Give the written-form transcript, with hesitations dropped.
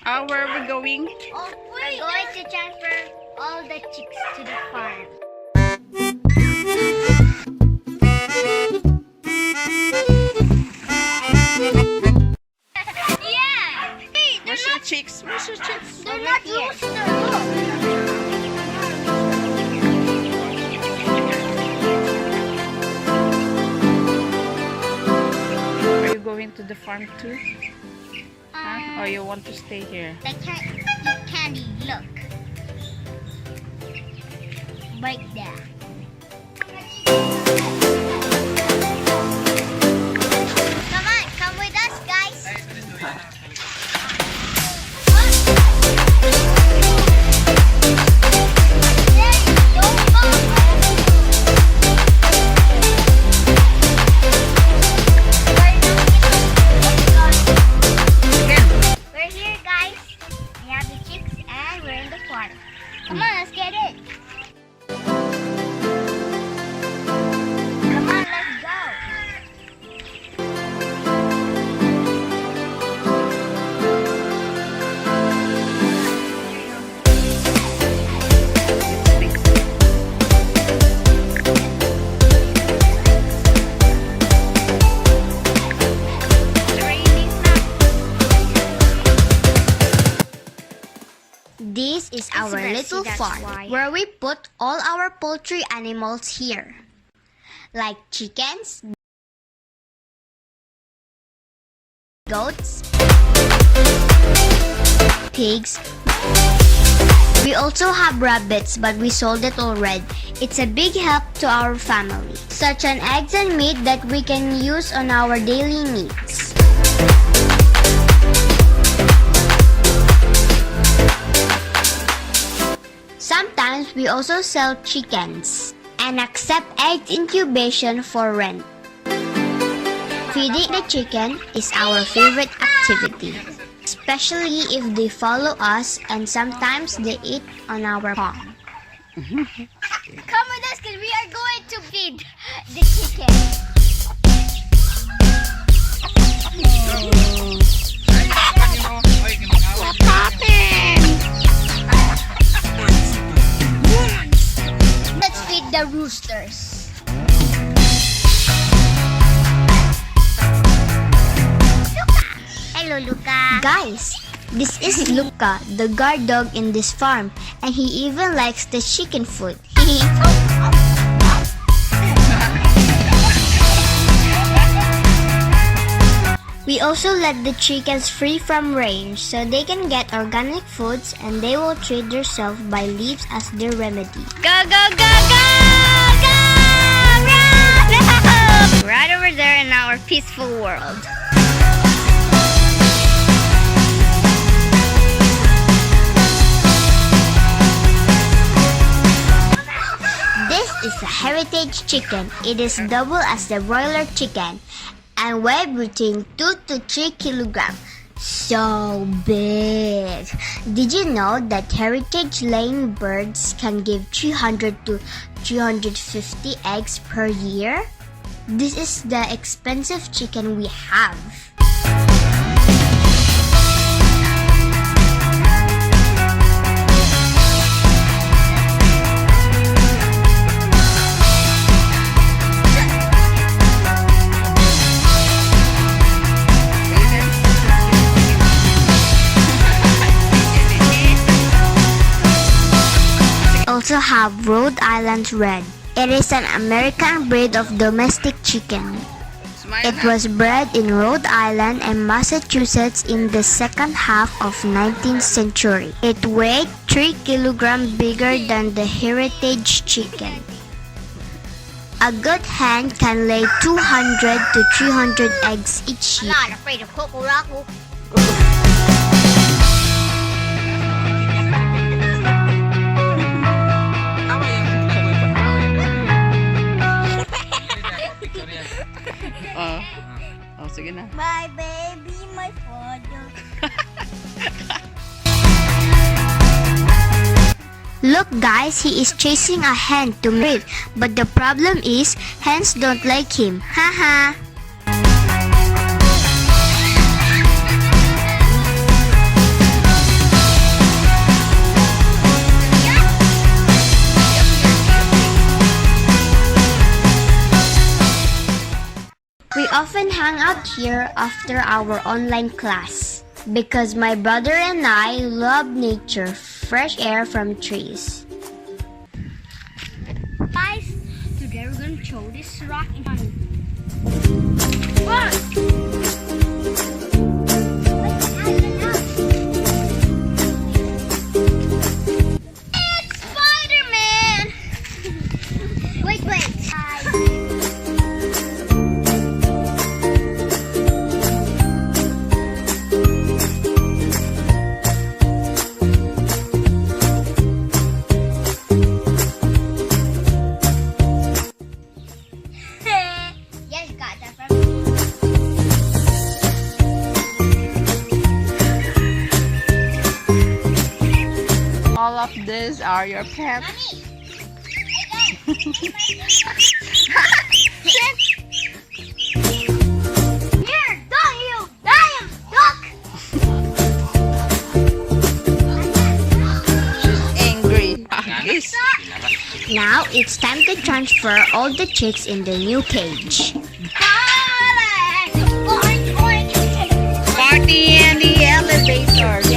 Where are we going? Oh, we're going to transfer all the chicks to the farm. Yeah! Hey, Where's your chicks? Where's your chicks? they're not rooster. Are you going to the farm too? Or you want to stay here? They can't eat candy. Look. Like that. Come on, come with us, guys. We're here, guys. We have the chicks and we're in the farm. Come on, let's get it. Come on, let's go. This is our little farm where we put all our poultry animals here, like chickens, goats, pigs. We also have rabbits, but we sold it already. It's a big help to our family, such as eggs and meat that we can use on our daily needs. Sometimes we also sell chickens and accept egg incubation for rent. Feeding the chicken is our favorite activity, especially if they follow us and sometimes they eat on our farm. Come with us because we are going to feed the chicken. What happened? Let's feed the roosters. Hello, Luca. Guys, this is Luca, the guard dog in this farm, and he even likes the chicken food. We also let the chickens free from range so they can get organic foods and they will treat themselves by leaves as their remedy. Go, go, go, go! Go! Run! Right over there in our peaceful world. This is a heritage chicken. It is double as the broiler chicken and weigh between 2 to 3 kilograms. So big! Did you know that heritage laying birds can give 300 to 350 eggs per year? This is the expensive chicken we have. Also have Rhode Island Red. It is an American breed of domestic chicken. It was bred in Rhode Island and Massachusetts in the second half of 19th century. It weighed 3 kilograms bigger than the heritage chicken. A good hen can lay 200 to 300 eggs each year. I'm not afraid of Kokoraku. Sige na. My baby, my father. Look guys, he is chasing a hen to mate, but the problem is hens don't like him. Haha. hang out here after our online class because my brother and I love nature, fresh air from trees. Guys, today we're gonna throw this rock in front. It's Spider-Man! Wait. Yes, got that from All of these are your pets. Mommy! Here, don't you damn duck! Angry. Yes. Now it's time to transfer all the chicks in the new cage. Party in the elevator. The